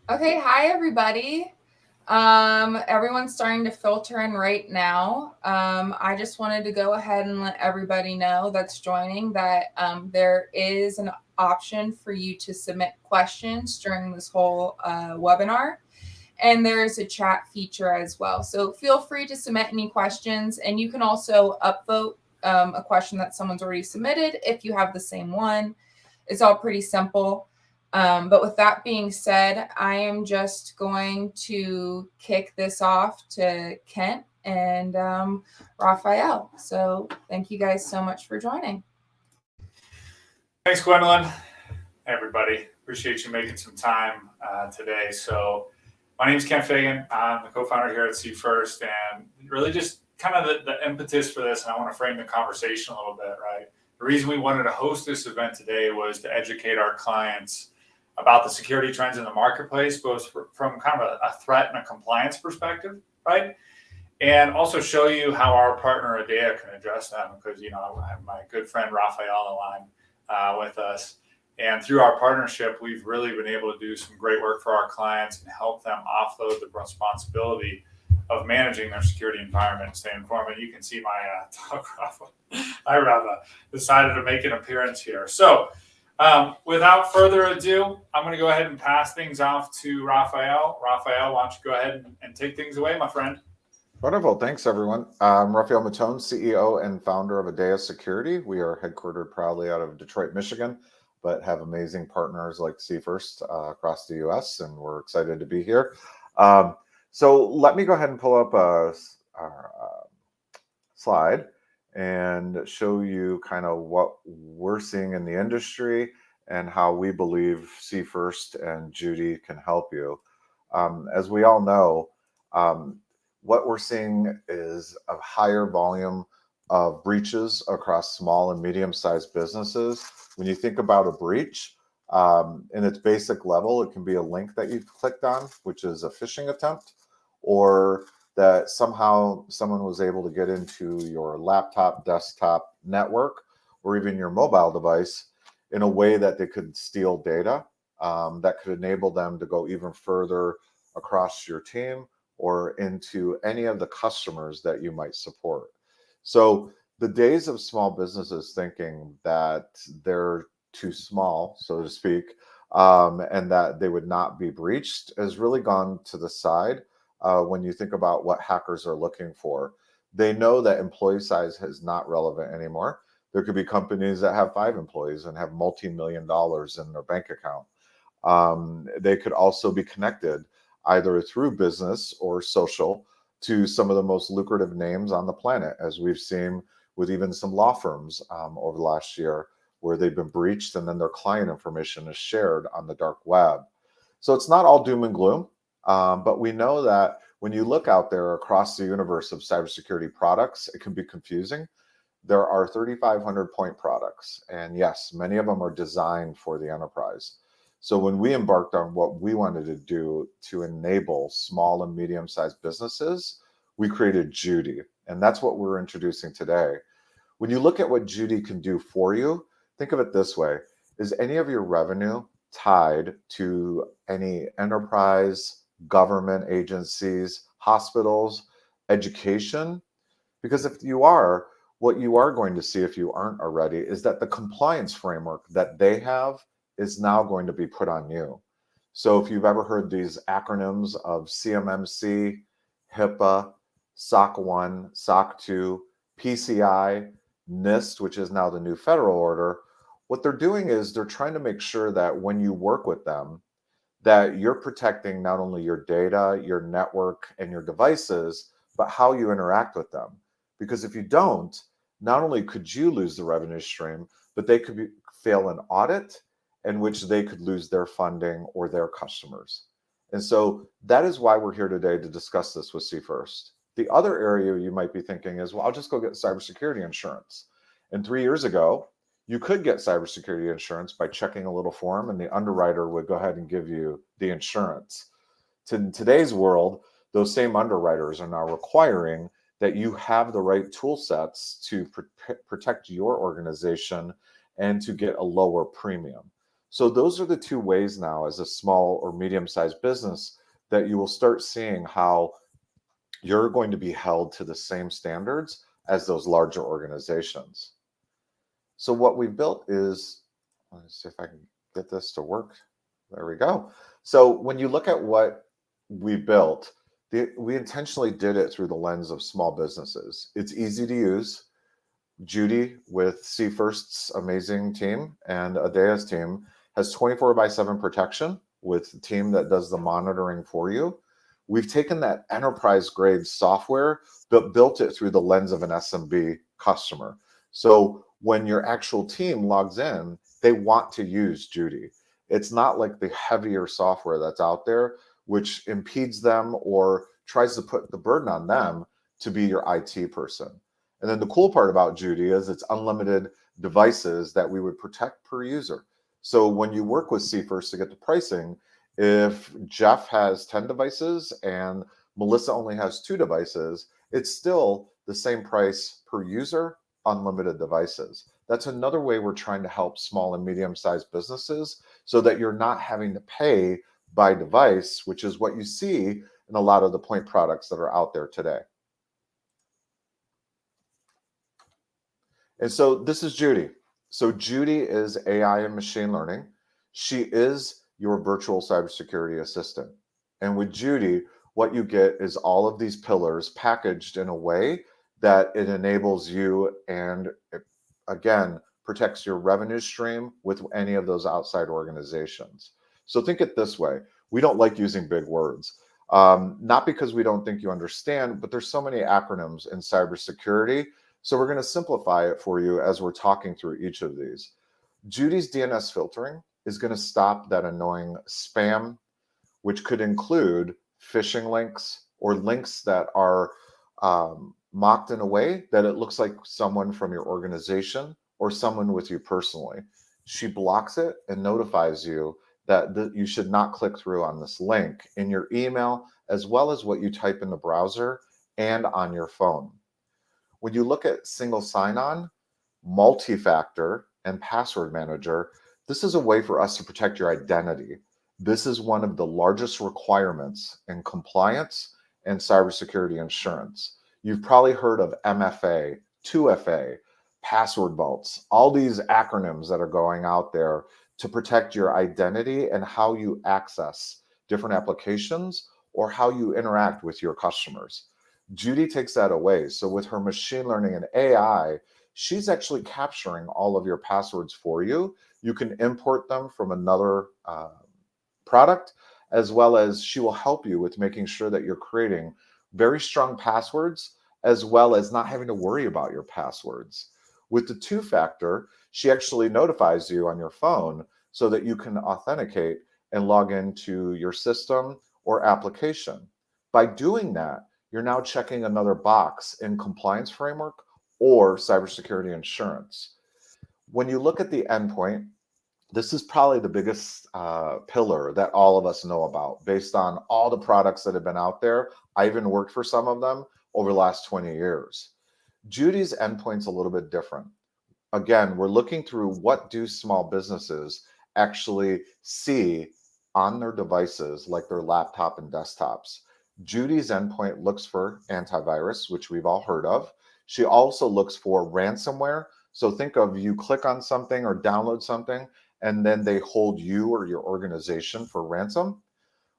Okay, hi everybody. Everyone's starting to filter in right now. I just wanted to go ahead and let everybody know that's joining that there is an option for you to submit questions during this whole webinar, and there's a chat feature as well. So feel free to submit any questions, and you can also upvote a question that someone's already submitted if you have the same one. It's all pretty simple. But with that being said, I am just going to kick this off to Kent and Raphael. So thank you guys so much for joining. Thanks, Gwendolyn. Hey, everybody. Appreciate you making some time today. So, my name is Ken Fagan. I'm the co-founder here at C1st, and really just kind of the impetus for this, and I want to frame the conversation a little bit, right? The reason we wanted to host this event today was to educate our clients about the security trends in the marketplace, both from kind of a threat and a compliance perspective, right? And also show you how our partner Aadya can address them, because I have my good friend Raphael on the line with us. And through our partnership, we've really been able to do some great work for our clients and help them offload the responsibility of managing their security environment and stay informed. And you can see my talk, Rafa. I, Rafa, decided to make an appearance here. So without further ado, I'm going to go ahead and pass things off to Raphael. Raphael, why don't you go ahead and take things away, my friend? Wonderful. Thanks, everyone. I'm Raphael Matone, CEO and founder of Aadya Security. We are headquartered proudly out of Detroit, Michigan, but have amazing partners like C1st across the U.S., and we're excited to be here. So let me go ahead and pull up our slide and show you kind of what we're seeing in the industry and how we believe C1st and Judy can help you. As we all know, what we're seeing is a higher volume of breaches across small and medium-sized businesses. When you think about a breach, in its basic level, it can be a link that you've clicked on, which is a phishing attempt, or that somehow someone was able to get into your laptop, desktop, network, or even your mobile device in a way that they could steal data that could enable them to go even further across your team or into any of the customers that you might support. So the days of small businesses thinking that they're too small, so to speak, and that they would not be breached has really gone to the side when you think about what hackers are looking for. They know that employee size is not relevant anymore. There could be companies that have 5 employees and have multi-million dollars in their bank account. They could also be connected either through business or social to some of the most lucrative names on the planet, as we've seen with even some law firms over the last year, where they've been breached and then their client information is shared on the dark web. So it's not all doom and gloom, but we know that when you look out there across the universe of cybersecurity products, it can be confusing. There are 3,500 point products, and yes, many of them are designed for the enterprise. So when we embarked on what we wanted to do to enable small and medium-sized businesses, we created Judy, and that's what we're introducing today. When you look at what Judy can do for you, think of it this way. Is any of your revenue tied to any enterprise, government agencies, hospitals, education? Because if you are, what you are going to see, if you aren't already, is that the compliance framework that they have is now going to be put on you. So if you've ever heard these acronyms of CMMC, HIPAA, SOC 1, SOC 2, PCI, NIST, which is now the new federal order, what they're doing is they're trying to make sure that when you work with them, that you're protecting not only your data, your network, and your devices, but how you interact with them. Because if you don't, not only could you lose the revenue stream, but they could fail an audit in which they could lose their funding or their customers. And so that is why we're here today to discuss this with C1st. The other area you might be thinking is, well, I'll just go get cybersecurity insurance. And 3 years ago, you could get cybersecurity insurance by checking a little form, and the underwriter would go ahead and give you the insurance. In today's world, those same underwriters are now requiring that you have the right tool sets to protect your organization and to get a lower premium. So those are the two ways now as a small or medium-sized business that you will start seeing how you're going to be held to the same standards as those larger organizations. So what we've built is, let's see if I can get this to work. There we go. So when you look at what we built, we intentionally did it through the lens of small businesses. It's easy to use. Judy with C1st's amazing team and Aadya's team has 24/7 protection with the team that does the monitoring for you. We've taken that enterprise grade software, but built it through the lens of an SMB customer. So when your actual team logs in, they want to use Judy. It's not like the heavier software that's out there, which impedes them or tries to put the burden on them to be your IT person. And then the cool part about Judy is it's unlimited devices that we would protect per user. So when you work with C1st to get the pricing, if Jeff has 10 devices and Melissa only has 2 devices, it's still the same price per user, unlimited devices. That's another way we're trying to help small and medium-sized businesses so that you're not having to pay by device, which is what you see in a lot of the point products that are out there today. And so this is Judy. So Judy is AI and machine learning. She is your virtual cybersecurity assistant. And with Judy, what you get is all of these pillars packaged in a way that it enables you and, again, protects your revenue stream with any of those outside organizations. So think it this way. We don't like using big words. Not because we don't think you understand, but there's so many acronyms in cybersecurity. So we're going to simplify it for you as we're talking through each of these. Judy's DNS filtering is going to stop that annoying spam, which could include phishing links or links that are mocked in a way that it looks like someone from your organization or someone with you personally. She blocks it and notifies you that you should not click through on this link in your email, as well as what you type in the browser and on your phone. When you look at single sign-on, multi-factor, and password manager, this is a way for us to protect your identity. This is one of the largest requirements in compliance and cybersecurity insurance. You've probably heard of MFA, 2FA, password vaults, all these acronyms that are going out there to protect your identity and how you access different applications or how you interact with your customers. Judy takes that away. So with her machine learning and AI, she's actually capturing all of your passwords for you. You can import them from another product, as well as she will help you with making sure that you're creating very strong passwords, as well as not having to worry about your passwords. With the 2-factor, she actually notifies you on your phone so that you can authenticate and log into your system or application. By doing that, you're now checking another box in compliance framework or cybersecurity insurance. When you look at the endpoint, this is probably the biggest pillar that all of us know about based on all the products that have been out there. I even worked for some of them over the last 20 years. Judy's endpoint's a little bit different. Again, we're looking through what do small businesses actually see on their devices, like their laptop and desktops. Judy's endpoint looks for antivirus, which we've all heard of. She also looks for ransomware. So think of you click on something or download something, and then they hold you or your organization for ransom.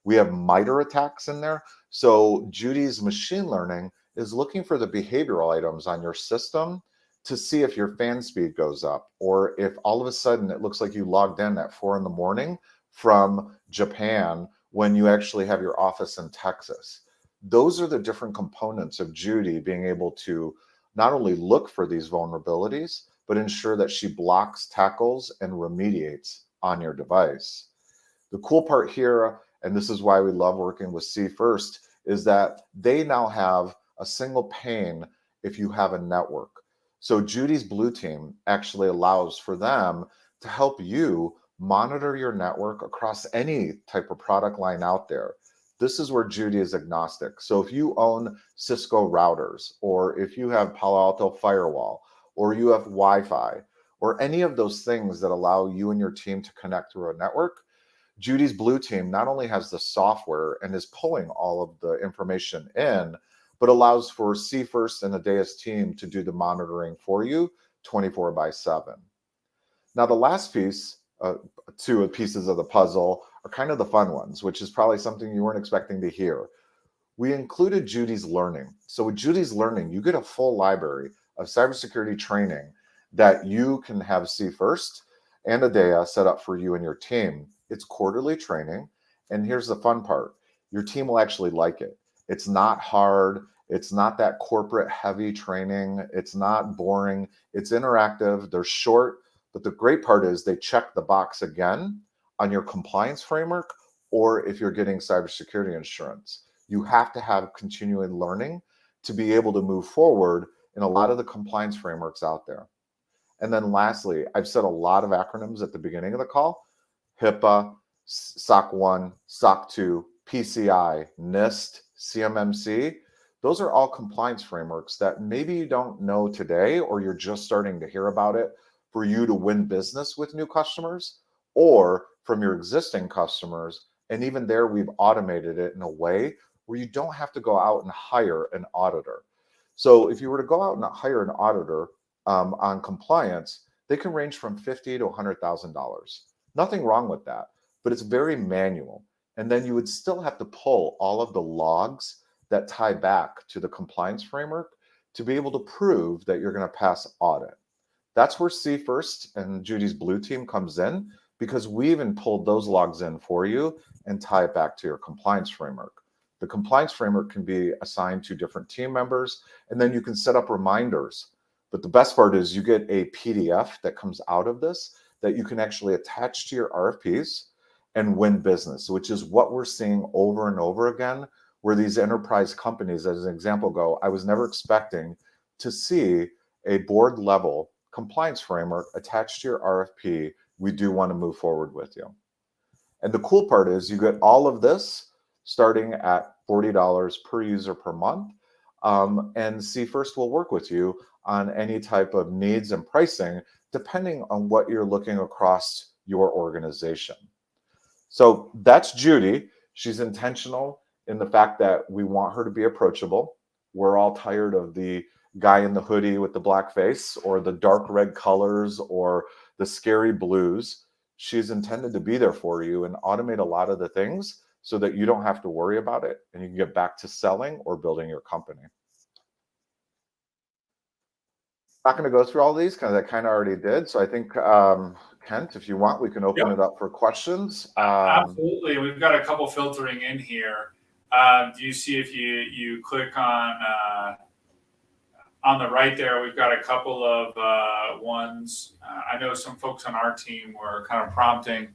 We have MITRE attacks in there. So Judy's machine learning is looking for the behavioral items on your system to see if your fan speed goes up, or if all of a sudden it looks like you logged in at 4 a.m. from Japan when you actually have your office in Texas. Those are the different components of Judy being able to not only look for these vulnerabilities, but ensure that she blocks, tackles, and remediates on your device. The cool part here, and this is why we love working with C1st, is that they now have a single pane if you have a network. So Judy's Blue Team actually allows for them to help you monitor your network across any type of product line out there. This is where Judy is agnostic. So if you own Cisco routers, or if you have Palo Alto firewall, or you have Wi-Fi, or any of those things that allow you and your team to connect through a network, Judy's Blue Team not only has the software and is pulling all of the information in, but allows for C1st and Aadya's team to do the monitoring for you 24/7. Now, the last piece, two pieces of the puzzle, are kind of the fun ones, which is probably something you weren't expecting to hear. We included Judy's Learning. So with Judy's Learning, you get a full library of cybersecurity training that you can have C1st and Aadya set up for you and your team. It's quarterly training. And here's the fun part. Your team will actually like it. It's not hard. It's not that corporate heavy training. It's not boring. It's interactive. They're short. But the great part is they check the box again on your compliance framework, or if you're getting cybersecurity insurance. You have to have continuing learning to be able to move forward in a lot of the compliance frameworks out there. And then lastly, I've said a lot of acronyms at the beginning of the call: HIPAA, SOC 1, SOC 2, PCI, NIST, CMMC. Those are all compliance frameworks that maybe you don't know today, or you're just starting to hear about it for you to win business with new customers or from your existing customers. And even there, we've automated it in a way where you don't have to go out and hire an auditor. So if you were to go out and hire an auditor on compliance, they can range from $50,000 to $100,000. Nothing wrong with that, but it's very manual. And then you would still have to pull all of the logs that tie back to the compliance framework to be able to prove that you're going to pass audit. That's where C1st and Judy's Blue Team comes in, because we even pulled those logs in for you and tie it back to your compliance framework. The compliance framework can be assigned to different team members, and then you can set up reminders. But the best part is you get a PDF that comes out of this that you can actually attach to your RFPs and win business, which is what we're seeing over and over again, where these enterprise companies, as an example, go, I was never expecting to see a board level compliance framework attached to your RFP. We do want to move forward with you. And the cool part is you get all of this starting at $40 per user per month. And C1st will work with you on any type of needs and pricing, depending on what you're looking across your organization. So that's Judy. She's intentional in the fact that we want her to be approachable. We're all tired of the guy in the hoodie with the black face, or the dark red colors, or the scary blues. She's intended to be there for you and automate a lot of the things so that you don't have to worry about it and you can get back to selling or building your company. Not going to go through all these because I kind of already did. So I think, Kent, if you want, we can open it up for questions. Absolutely. We've got a couple filtering in here. Do you see if you click on the right there, we've got a couple of ones. I know some folks on our team were kind of prompting,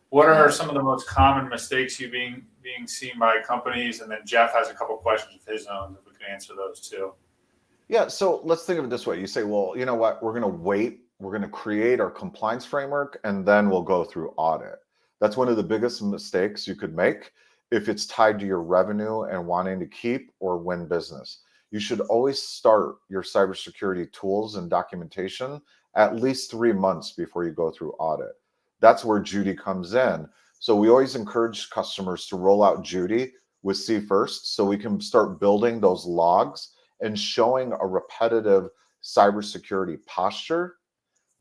what are some of the most common mistakes you being seen by companies? And then Jeff has a couple questions of his own, if we can answer those too. Yeah, so let's think of it this way. You say, well, you know what, we're going to wait. We're going to create our compliance framework, and then we'll go through audit. That's one of the biggest mistakes you could make if it's tied to your revenue and wanting to keep or win business. You should always start your cybersecurity tools and documentation at least 3 months before you go through audit. That's where Judy comes in. So we always encourage customers to roll out Judy with C1st so we can start building those logs and showing a repetitive cybersecurity posture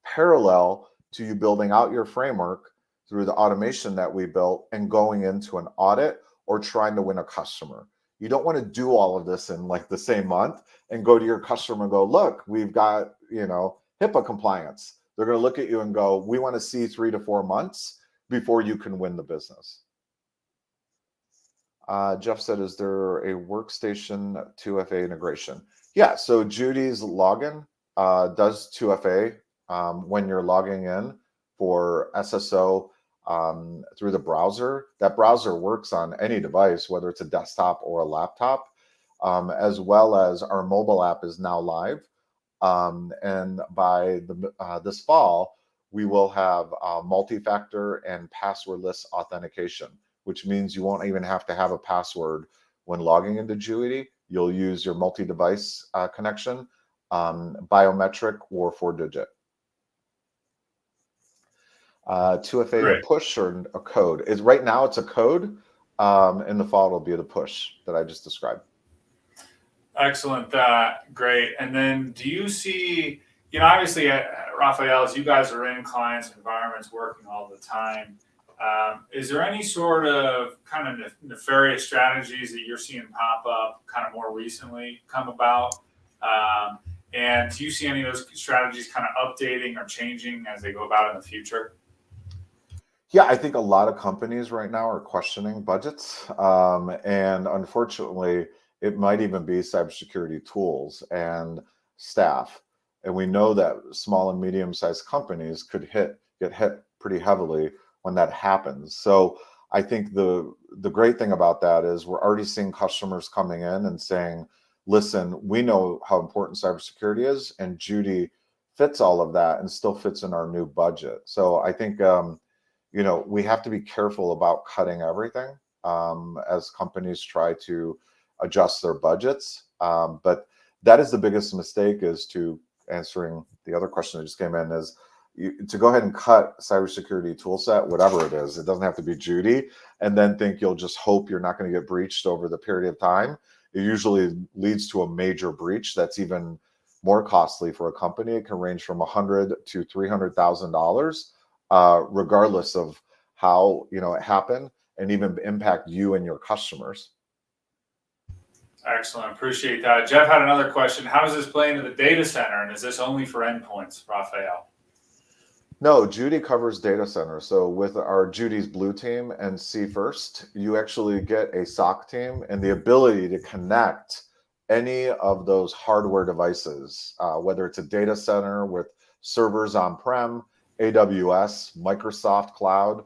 parallel to you building out your framework through the automation that we built and going into an audit or trying to win a customer. You don't want to do all of this in like the same month and go to your customer and go, look, we've got, HIPAA compliance. They're going to look at you and go, we want to see 3 to 4 months before you can win the business. Jeff said, is there a workstation 2FA integration? Yeah, so Judy's login does 2FA when you're logging in for SSO through the browser. That browser works on any device, whether it's a desktop or a laptop, as well as our mobile app is now live. And by this fall, we will have multi-factor and passwordless authentication, which means you won't even have to have a password when logging into Judy. You'll use your multi-device connection, biometric or 4-digit. 2FA a Great. push or a code? Is right now it's a code. In the fall it'll be the push that I just described. Excellent. Great. And then do you see, obviously, Raphael, as you guys are in clients' environments working all the time, is there any sort of kind of nefarious strategies that you're seeing pop up kind of more recently come about? And do you see any of those strategies kind of updating or changing as they go about in the future? Yeah, I think a lot of companies right now are questioning budgets. And unfortunately, it might even be cybersecurity tools and staff. And we know that small and medium-sized companies could get hit pretty heavily when that happens. So I think the great thing about that is we're already seeing customers coming in and saying, listen, we know how important cybersecurity is, and Judy fits all of that and still fits in our new budget. So I think we have to be careful about cutting everything as companies try to adjust their budgets. But that is the biggest mistake, is to answering the other question that just came in, is to go ahead and cut cybersecurity tool set, whatever it is. It doesn't have to be Judy, and then think you'll just hope you're not going to get breached over the period of time. It usually leads to a major breach that's even more costly for a company. It can range from $100,000 to $300,000. Regardless of how it happened, and even impact you and your customers. Excellent. Appreciate that. Jeff had another question. How does this play into the data center? And is this only for endpoints, Raphael? No, Judy covers data center. So with our Judy's Blue Team and C1st, you actually get a SOC team and the ability to connect any of those hardware devices, whether it's a data center with servers on-prem, AWS, Microsoft Cloud,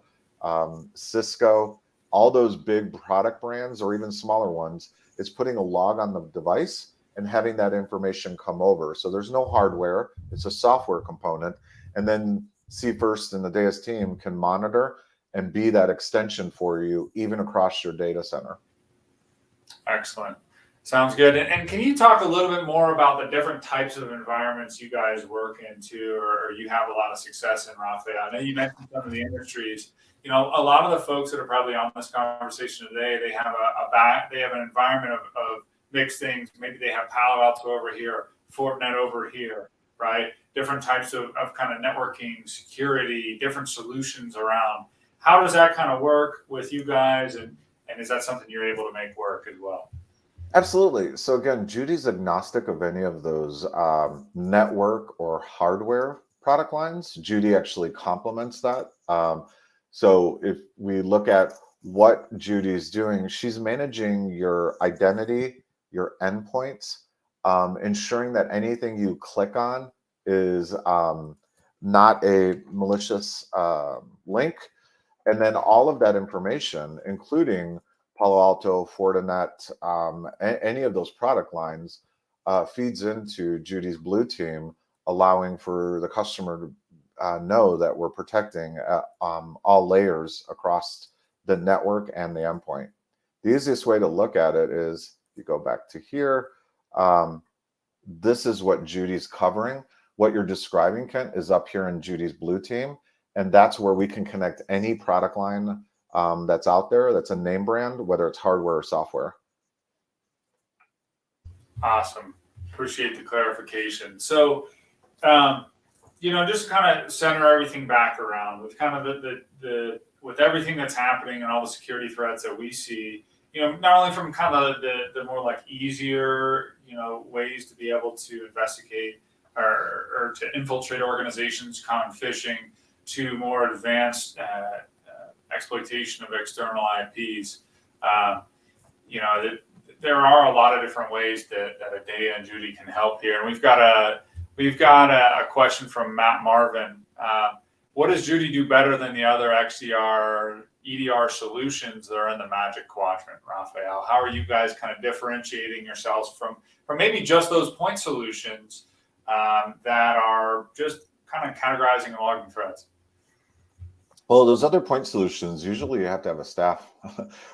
Cisco, all those big product brands or even smaller ones. It's putting a log on the device and having that information come over. So there's no hardware, it's a software component. And then C1st and the Deus team can monitor and be that extension for you, even across your data center. Excellent. Sounds good. And can you talk a little bit more about the different types of environments you guys work into, or you have a lot of success in, Raphael? I know you mentioned some of the industries. A lot of the folks that are probably on this conversation today, they have they have an environment of mixed things. Maybe they have Palo Alto over here, Fortinet over here, right? Different types of kind of networking, security, different solutions around. How does that kind of work with you guys? And is that something you're able to make work as well? Absolutely. So again, Judy's agnostic of any of those network or hardware product lines. Judy actually complements that. So if we look at what Judy's doing, she's managing your identity, your endpoints, ensuring that anything you click on is not a malicious link. And then all of that information, including Palo Alto, Fortinet, any of those product lines, feeds into Judy's Blue Team, allowing for the customer to know that we're protecting all layers across the network and the endpoint. The easiest way to look at it is you go back to here. This is what Judy's covering. What you're describing, Kent, is up here in Judy's Blue Team. And that's where we can connect any product line that's out there, that's a name brand, whether it's hardware or software. Awesome. Appreciate the clarification. So, just kind of center everything back around with kind of the with everything that's happening and all the security threats that we see, not only from kind of the more like easier, ways to be able to investigate or to infiltrate organizations, common phishing, to more advanced exploitation of external IPs. There are a lot of different ways that Aadya and Judy can help here. And we've got a question from Matt Marvin. What does Judy do better than the other XDR, EDR solutions that are in the Magic Quadrant, Raphael? How are you guys kind of differentiating yourselves from maybe just those point solutions that are just kind of categorizing and logging threats? Well, those other point solutions, usually you have to have a staff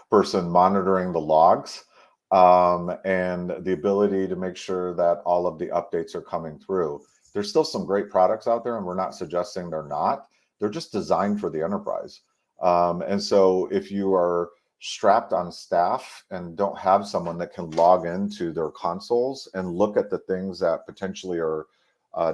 person monitoring the logs and the ability to make sure that all of the updates are coming through. There's still some great products out there, and we're not suggesting they're not, they're just designed for the enterprise. And so if you are strapped on staff and don't have someone that can log into their consoles and look at the things that potentially are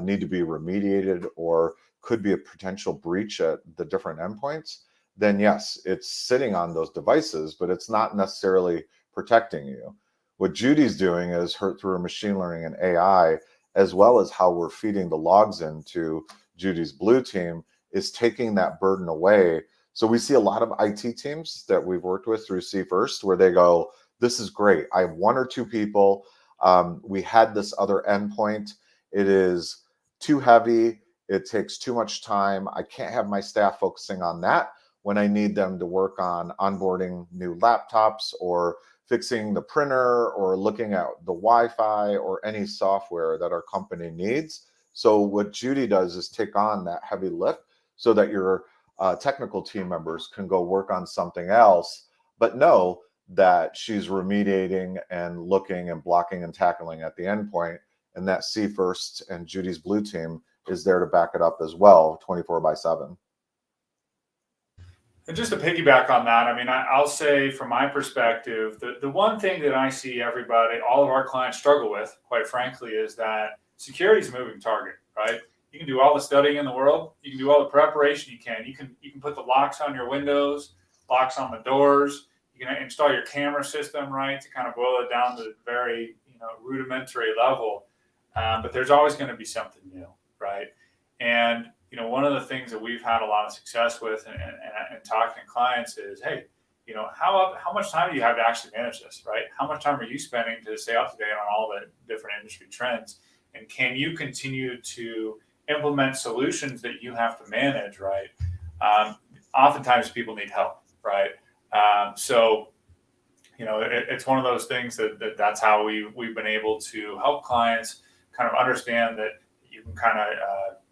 need to be remediated or could be a potential breach at the different endpoints, then yes, it's sitting on those devices, but it's not necessarily protecting you. What Judy's doing is her through machine learning and AI, as well as how we're feeding the logs into Judy's Blue team, is taking that burden away. So we see a lot of IT teams that we've worked with through C1st where they go, this is great. I have one or two people. We had this other endpoint. It is too heavy. It takes too much time. I can't have my staff focusing on that when I need them to work on onboarding new laptops or fixing the printer or looking at the Wi-Fi or any software that our company needs. So what Judy does is take on that heavy lift so that your technical team members can go work on something else, but know that she's remediating and looking and blocking and tackling at the endpoint, and that C1st and Judy's Blue team is there to back it up as well, 24/7. And just to piggyback on that, I mean, I'll say from my perspective, the one thing that I see everybody, all of our clients struggle with, quite frankly, is that security is a moving target, right? You can do all the studying in the world. You can do all the preparation you can. You can put the locks on your windows, locks on the doors. You can install your camera system, right, to kind of boil it down to the very rudimentary level. But there's always going to be something new, right? And one of the things that we've had a lot of success with and talking to clients is, hey, how much time do you have to actually manage this, right? How much time are you spending to stay up to date on all the different industry trends? And can you continue to implement solutions that you have to manage, right? Oftentimes people need help, right? So it's one of those things that's how we've been able to help clients kind of understand that you can kind of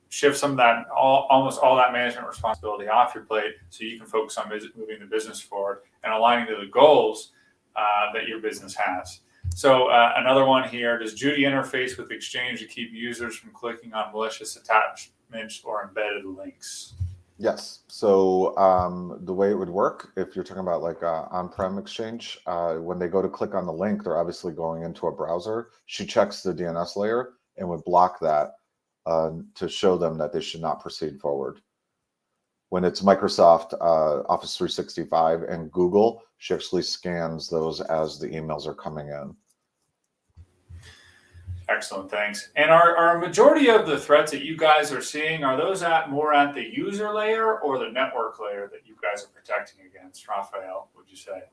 shift some of that, almost all that management responsibility off your plate, so you can focus on moving the business forward and aligning to the goals that your business has. So another one here: does Judy interface with Exchange to keep users from clicking on malicious attachments or embedded links? Yes. So the way it would work, if you're talking about like on-prem Exchange, when they go to click on the link, they're obviously going into a browser. She checks the DNS layer and would block that to show them that they should not proceed forward. When it's Microsoft Office 365 and Google, she actually scans those as the emails are coming in. Excellent, thanks. And are a majority of the threats that you guys are seeing, are those more at the user layer or the network layer that you guys are protecting against, Raphael, would you say?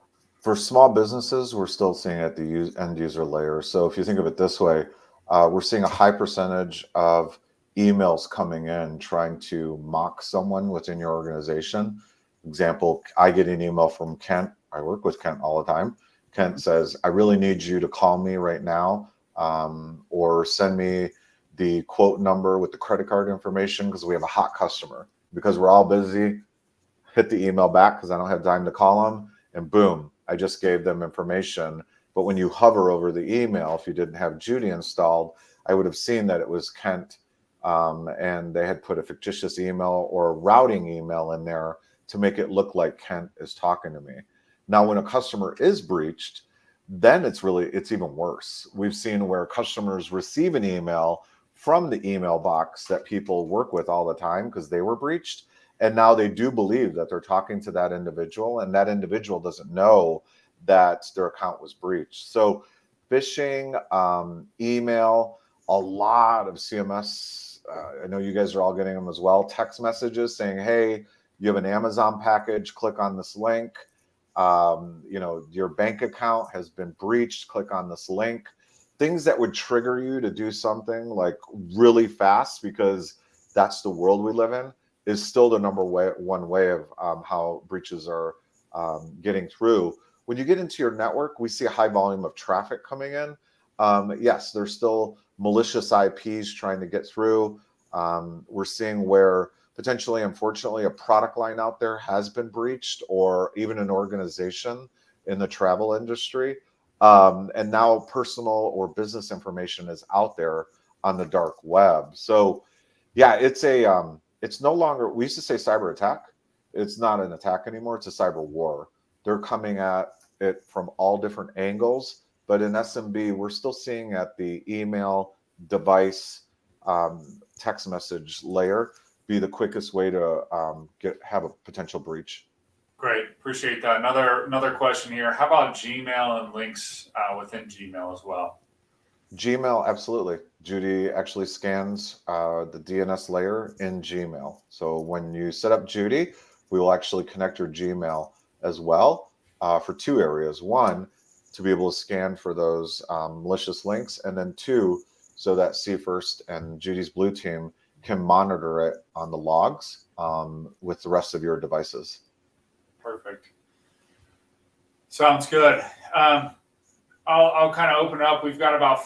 For small businesses, we're still seeing it at the end user layer. So if you think of it this way, we're seeing a high percentage of emails coming in trying to mock someone within your organization. Example, I get an email from Kent. I work with Kent all the time. Kent says, I really need you to call me right now, or send me the quote number with the credit card information because we have a hot customer. Because we're all busy, hit the email back because I don't have time to call them, and boom, I just gave them information. But when you hover over the email, if you didn't have Judy installed, I would have seen that it was Kent, and they had put a fictitious email or a routing email in there to make it look like Kent is talking to me. Now, when a customer is breached, then it's even worse. We've seen where customers receive an email from the email box that people work with all the time because they were breached. And now they do believe that they're talking to that individual, and that individual doesn't know that their account was breached. So phishing, email, a lot of CMS, I know you guys are all getting them as well, text messages saying, hey, you have an Amazon package, click on this link. Your bank account has been breached, click on this link. Things that would trigger you to do something like really fast, because that's the world we live in, is still the one way of how breaches are getting through. When you get into your network, we see a high volume of traffic coming in. Yes, there's still malicious IPs trying to get through. We're seeing where potentially, unfortunately, a product line out there has been breached, or even an organization in the travel industry. And now personal or business information is out there on the dark web. So yeah, it's it's no longer, we used to say cyber attack. It's not an attack anymore. It's a cyber war. They're coming at it from all different angles. But in SMB, we're still seeing at the email, device, text message layer be the quickest way to have a potential breach. Great, appreciate that. Another question here. How about Gmail and links within Gmail as well? Gmail, absolutely. Judy actually scans the DNS layer in Gmail. So when you set up Judy, we will actually connect your Gmail as well for two areas. One, to be able to scan for those malicious links, and then two, so that C1st and Judy's Blue Team can monitor it on the logs with the rest of your devices. Perfect. Sounds good. I'll kind of open up. We've got about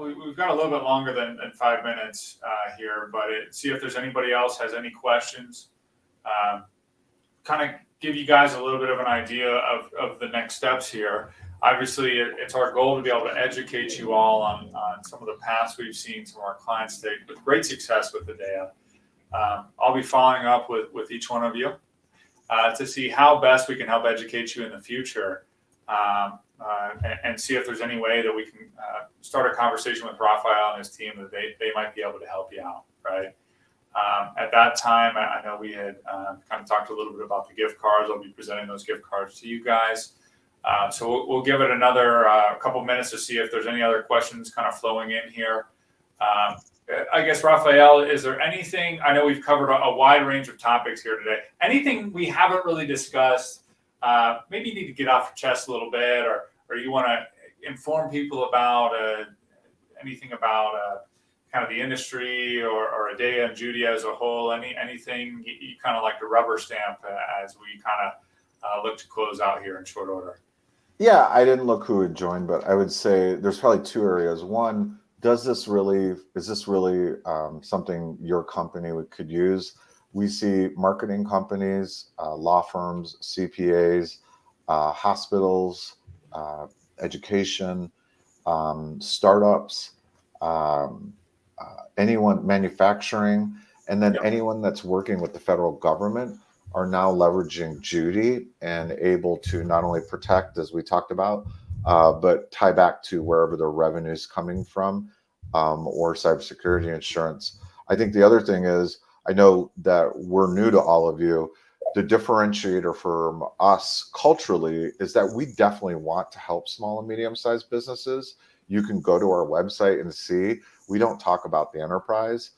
we've got a little bit longer than 5 minutes here, but see if there's anybody else has any questions. Kind of give you guys a little bit of an idea of the next steps here. Obviously, it's our goal to be able to educate you all on some of the paths we've seen some of our clients take with great success with Aadya. I'll be following up with each one of you to see how best we can help educate you in the future. And see if there's any way that we can start a conversation with Raphael and his team that they might be able to help you out, right? At that time, I know we had kind of talked a little bit about the gift cards. I'll be presenting those gift cards to you guys. So we'll give it another couple minutes to see if there's any other questions kind of flowing in here. I guess, Raphael, is there anything, I know we've covered a wide range of topics here today. Anything we haven't really discussed, maybe you need to get off your chest a little bit, or you want to inform people about anything about kind of the industry or Aadya and Judy as a whole, anything you kind of like to rubber stamp as we kind of look to close out here in short order? Yeah, I didn't look who had joined, but I would say there's probably two areas. One, is this really something your company could use? We see marketing companies, law firms, CPAs, hospitals, education, startups, anyone manufacturing, and then anyone that's working with the federal government are now leveraging Judy and able to not only protect, as we talked about, but tie back to wherever their revenue is coming from, or cybersecurity insurance. I think the other thing is, I know that we're new to all of you. The differentiator from us culturally is that we definitely want to help small and medium-sized businesses. You can go to our website and see, we don't talk about the enterprise.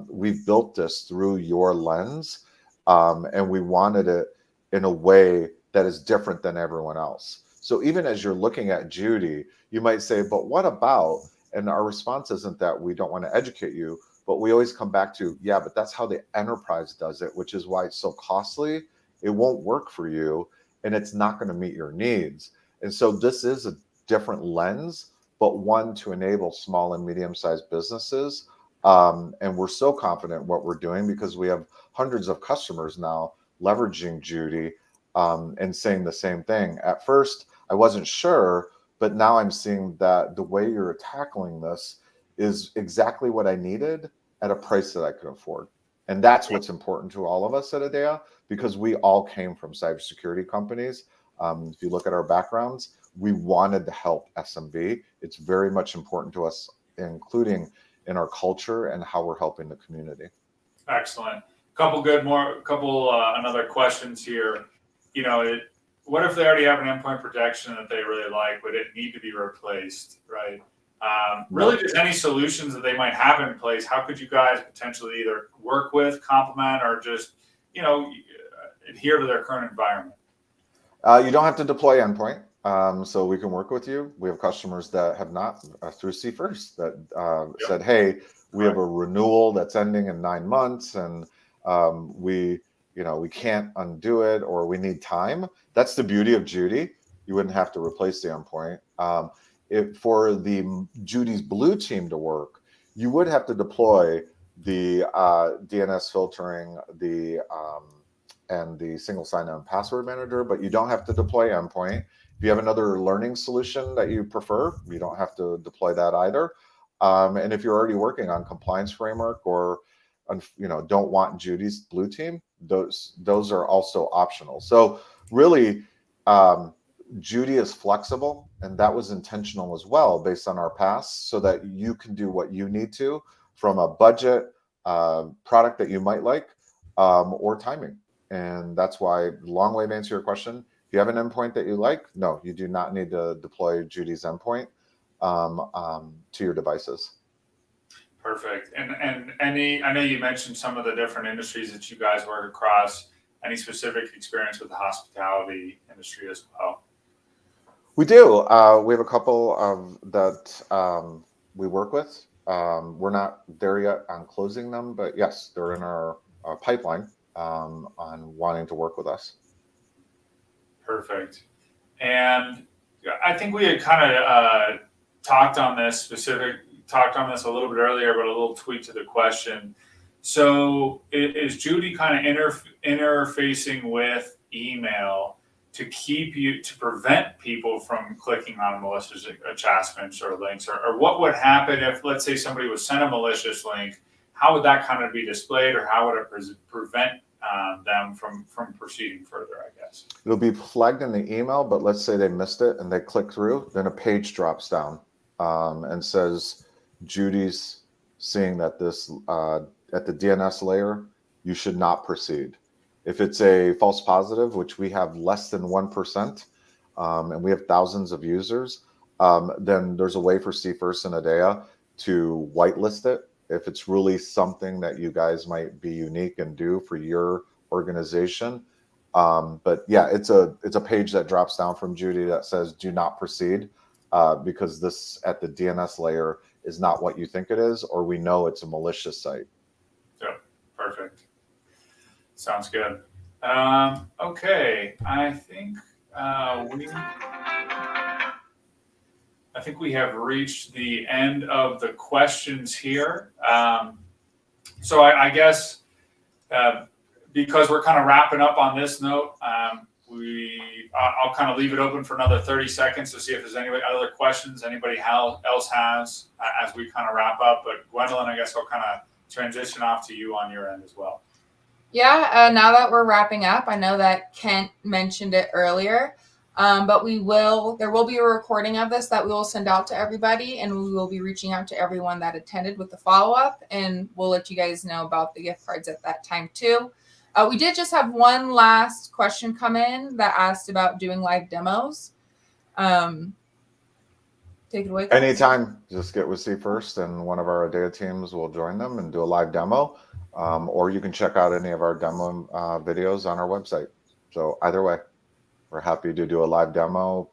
We've built this through your lens, and we wanted it in a way that is different than everyone else. So even as you're looking at Judy, you might say, but what about, and our response isn't that we don't want to educate you, but we always come back to, yeah, but that's how the enterprise does it, which is why it's so costly. It won't work for you, and it's not going to meet your needs. And so this is a different lens, but one to enable small and medium-sized businesses. And we're so confident in what we're doing because we have hundreds of customers now leveraging Judy and saying the same thing. At first, I wasn't sure, but now I'm seeing that the way you're tackling this is exactly what I needed at a price that I could afford. And that's what's important to all of us at Aadya, because we all came from cybersecurity companies. If you look at our backgrounds, we wanted to help SMB. It's very much important to us, including in our culture and how we're helping the community. Excellent. Another questions here. You know, what if they already have an endpoint protection that they really like? Would it need to be replaced, right? Really, just any solutions that they might have in place. How could you guys potentially either work with, complement, or just, adhere to their current environment? You don't have to deploy endpoint, so we can work with you. We have customers that have not through C1st that said, "Hey, we have a renewal that's ending in 9 months, and we can't undo it, or we need time." That's the beauty of Judy. You wouldn't have to replace the endpoint. For the Judy's Blue Team to work, you would have to deploy the DNS filtering, and the single sign-on password manager, but you don't have to deploy endpoint. If you have another learning solution that you prefer, you don't have to deploy that either. And if you're already working on compliance framework or don't want Judy's blue team, those are also optional. So really, Judy is flexible, and that was intentional as well based on our past, so that you can do what you need to from a budget, product that you might like, or timing. And that's why, long way to answer your question, if you have an endpoint that you like, no, you do not need to deploy Judy's endpoint to your devices. Perfect. And I know you mentioned some of the different industries that you guys work across. Any specific experience with the hospitality industry as well? We do. We have a couple that we work with. We're not there yet on closing them, but yes, they're in our pipeline on wanting to work with us. Perfect. And I think we had kind of talked on this a little bit earlier, but a little tweak to the question. So is Judy kind of interfacing with email to prevent people from clicking on malicious attachments or links, or what would happen if, let's say, somebody was sent a malicious link? How would that kind of be displayed, or how would it prevent them from proceeding further, I guess? It'll be flagged in the email, but let's say they missed it and they click through, then a page drops down and says, Judy's seeing that this at the DNS layer, you should not proceed. If it's a false positive, which we have less than 1%, and we have thousands of users, then there's a way for C1st and Aadya to whitelist it if it's really something that you guys might be unique and do for your organization. But yeah, it's a page that drops down from Judy that says do not proceed, because this at the DNS layer is not what you think it is, or we know it's a malicious site. Yep, perfect. Sounds good. Okay, I think we have reached the end of the questions here. So I guess because we're kind of wrapping up on this note, I'll kind of leave it open for another 30 seconds to see if there's any other questions anybody else has as we kind of wrap up. But Gwendolyn, I guess I'll kind of transition off to you on your end as well. Yeah, now that we're wrapping up, I know that Kent mentioned it earlier, but there will be a recording of this that we will send out to everybody, and we will be reaching out to everyone that attended with the follow-up, and we'll let you guys know about the gift cards at that time too. We did just have one last question come in that asked about doing live demos. Take it away, guys. Anytime, just get with C1st, and one of our Aadya teams will join them and do a live demo. Or you can check out any of our demo videos on our website. So either way, we're happy to do a live demo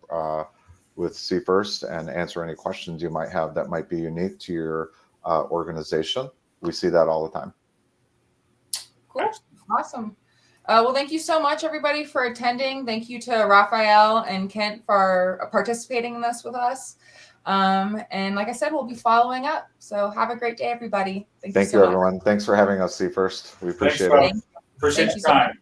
with C1st and answer any questions you might have that might be unique to your organization. We see that all the time. Cool. Awesome. Well, thank you so much, everybody, for attending. Thank you to Raphael and Kent for participating in this with us. And like I said, we'll be following up. So have a great day, everybody. Thank you, everyone. Thanks for having us, C1st. We appreciate it. Appreciate your time.